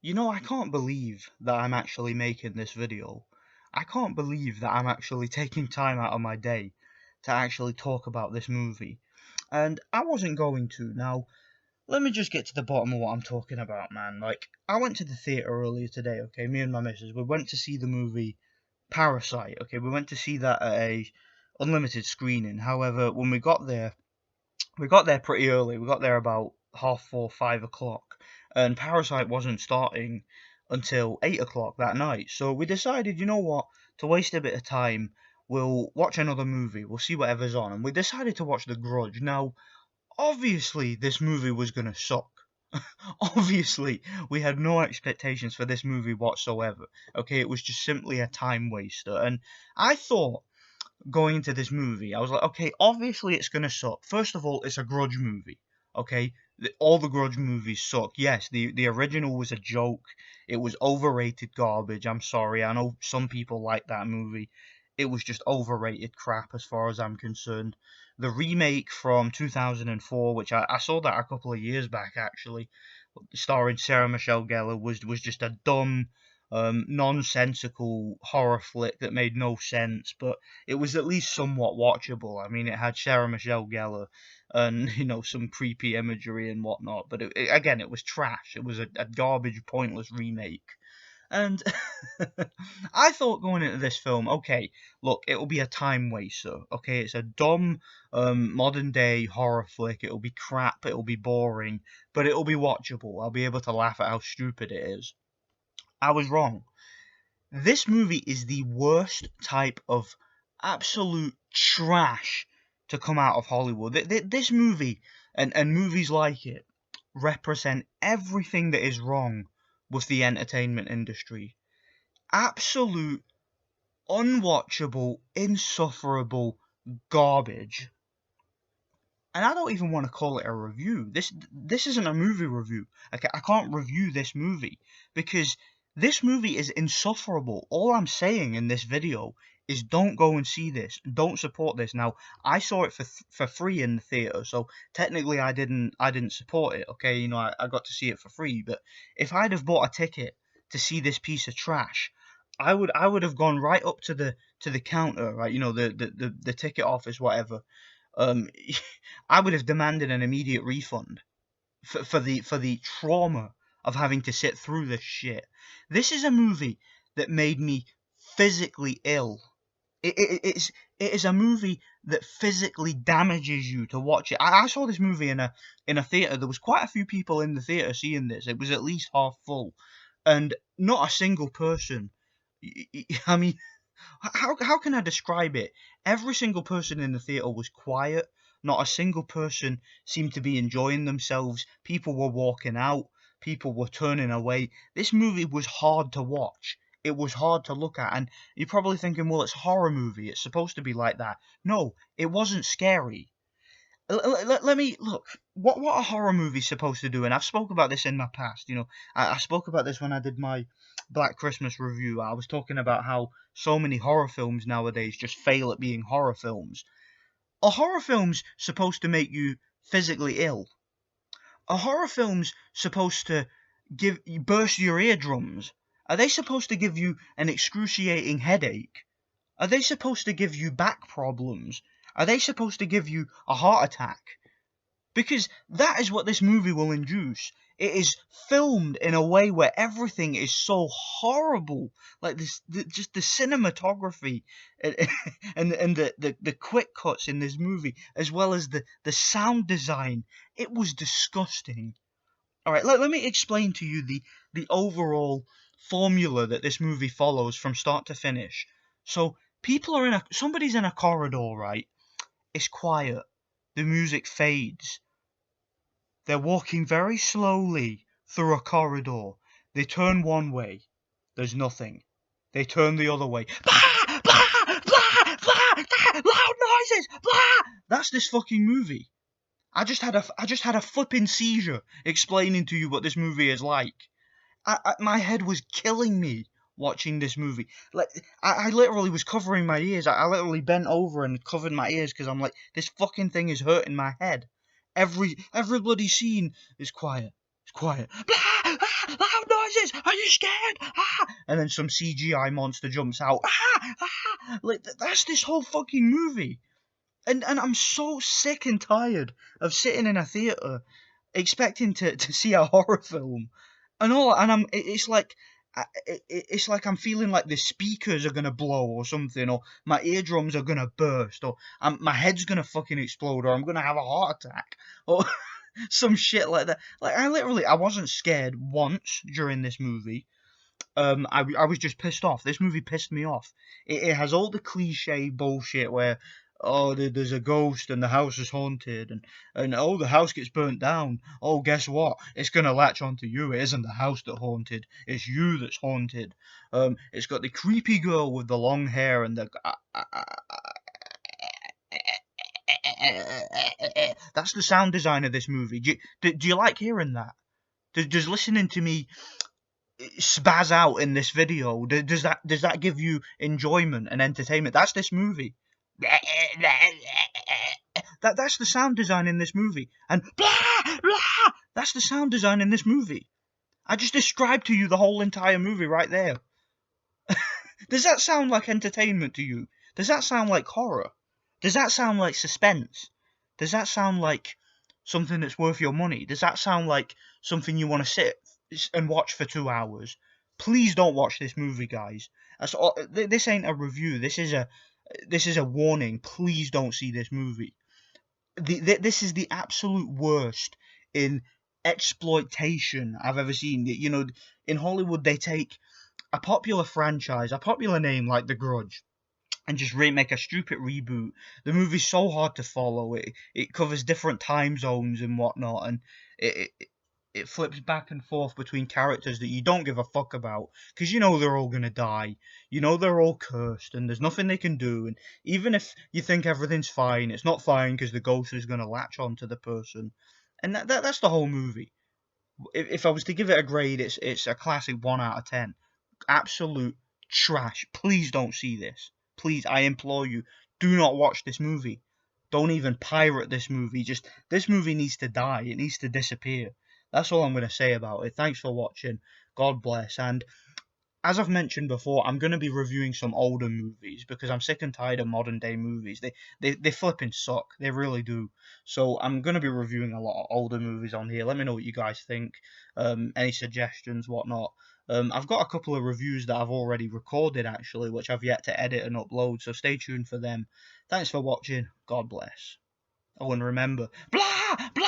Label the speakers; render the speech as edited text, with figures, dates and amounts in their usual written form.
Speaker 1: I can't believe that I'm actually making this video. I can't believe that I'm actually taking time out of my day to actually talk about this movie. And I wasn't going to. Now, let me just get to the bottom of what I'm talking about, man. Like, I went to the theatre earlier today, okay? Me and my missus, we went to see the movie Parasite, okay? We went to see that at a unlimited screening. However, when we got there pretty early. We got there about 4:30, 5 o'clock, and Parasite wasn't starting until 8 o'clock that night. So we decided, you know what, to waste a bit of time, we'll watch another movie. We'll see whatever's on, and we decided to watch The Grudge. Now, obviously, this movie was gonna suck. Obviously, we had no expectations for this movie whatsoever. Okay, it was just simply a time waster, and I thought going into this movie, I was like, okay, obviously it's gonna suck. First of all, it's a Grudge movie. Okay, all the Grudge movies suck. Yes, the original was a joke. It was overrated garbage. I'm sorry. I know some people like that movie. It was just overrated crap as far as I'm concerned. The remake from 2004, which I saw that a couple of years back actually, starring Sarah Michelle Gellar, was just a dumb, nonsensical horror flick that made no sense, but it was at least somewhat watchable. I mean, it had Sarah Michelle Gellar and some creepy imagery and whatnot, but again, it was trash. It was a garbage, pointless remake. And I thought going into this film, okay, look, it'll be a time waster. Okay, it's a dumb modern day horror flick. It'll be crap. It'll be boring, but it'll be watchable. I'll be able to laugh at how stupid it is. I was wrong. This movie is the worst type of absolute trash to come out of Hollywood. This movie and movies like it represent everything that is wrong with the entertainment industry. Absolute, unwatchable, insufferable garbage. And I don't even want to call it a review. This isn't a movie review. Okay, I can't review this movie because this movie is insufferable. All I'm saying in this video is don't go and see this. Don't support this. Now, I saw it for free in the theater, so technically I didn't support it. Okay, I got to see it for free. But if I'd have bought a ticket to see this piece of trash, I would have gone right up to the counter, right? The ticket office, whatever. um, I would have demanded an immediate refund for the trauma of having to sit through this shit. This is a movie that made me physically ill. It is a movie that physically damages you to watch it. I saw this movie in a theater. There was quite a few people in the theater seeing this. It was at least half full, and not a single person. I mean, how can I describe it? Every single person in the theater was quiet. Not a single person seemed to be enjoying themselves. People were walking out. People were turning away. This movie was hard to watch. It was hard to look at. And you're probably thinking, well, it's a horror movie. It's supposed to be like that. No, it wasn't scary. Let me look. What a horror movie's supposed to do, and I've spoke about this in my past. I spoke about this when I did my Black Christmas review. I was talking about how so many horror films nowadays just fail at being horror films. A horror film's supposed to make you physically ill. A horror film's supposed to give you burst your eardrums. Are they supposed to give you an excruciating headache? Are they supposed to give you back problems? Are they supposed to give you a heart attack? Because that is what this movie will induce. It is filmed in a way where everything is so horrible, like just the cinematography and the quick cuts in this movie, as well as the sound design. It was disgusting. All right, let me explain to you the overall formula that this movie follows from start to finish. So somebody's in a corridor, right? It's quiet. The music fades. They're walking very slowly through a corridor. They turn one way. There's nothing. They turn the other way. Blah, blah, blah, blah, blah, loud noises. Blah. That's this fucking movie. I just had a flipping seizure explaining to you what this movie is like. My head was killing me watching this movie. Like I literally was covering my ears. I literally bent over and covered my ears because I'm like, this fucking thing is hurting my head. Every bloody scene is quiet. It's quiet. Blah, ah, loud noises. are you scared? Ah! And then some CGI monster jumps out. Ah! Ah! Like, that's this whole fucking movie. And I'm so sick and tired of sitting in a theatre expecting to see a horror film, and it's like I'm feeling like the speakers are gonna blow or something, or my eardrums are gonna burst, or my head's gonna fucking explode, or I'm gonna have a heart attack, or some shit like that. Like I wasn't scared once during this movie. I was just pissed off. This movie pissed me off. It has all the cliche bullshit where, oh, there's a ghost and the house is haunted, and oh, the house gets burnt down. Oh, guess what? It's gonna latch onto you. It isn't the house that haunted. It's you that's haunted. It's got the creepy girl with the long hair and the. That's the sound design of this movie. Do you like hearing that? Does listening to me spaz out in this video, does that give you enjoyment and entertainment? That's this movie. That's the sound design in this movie, and blah, blah, that's the sound design in this movie. I just described to you the whole entire movie right there. Does that sound like entertainment to you? Does that sound like horror? Does that sound like suspense? Does that sound like something that's worth your money? Does that sound like something you want to sit and watch for 2 hours? Please don't watch this movie, guys. This ain't a review. This is a warning. Please don't see this movie. This is the absolute worst in exploitation I've ever seen. You know, in Hollywood they take a popular franchise, a popular name like The Grudge, and just remake a stupid reboot. The movie's so hard to follow. It covers different time zones and whatnot, and it flips back and forth between characters that you don't give a fuck about, because you know they're all gonna die. You know they're all cursed, and there's nothing they can do. And even if you think everything's fine, it's not fine because the ghost is gonna latch onto the person, and that's the whole movie. If I was to give it a grade, it's a classic 1 out of 10. Absolute trash. Please don't see this. Please, I implore you, do not watch this movie. Don't even pirate this movie. Just this movie needs to die. It needs to disappear. That's all I'm going to say about it. Thanks for watching. God bless. And as I've mentioned before, I'm going to be reviewing some older movies because I'm sick and tired of modern day movies. They flipping suck. They really do. So I'm going to be reviewing a lot of older movies on here. Let me know what you guys think. Any suggestions, whatnot. I've got a couple of reviews that I've already recorded actually, which I've yet to edit and upload. So stay tuned for them. Thanks for watching. God bless. Oh, and remember, blah blah.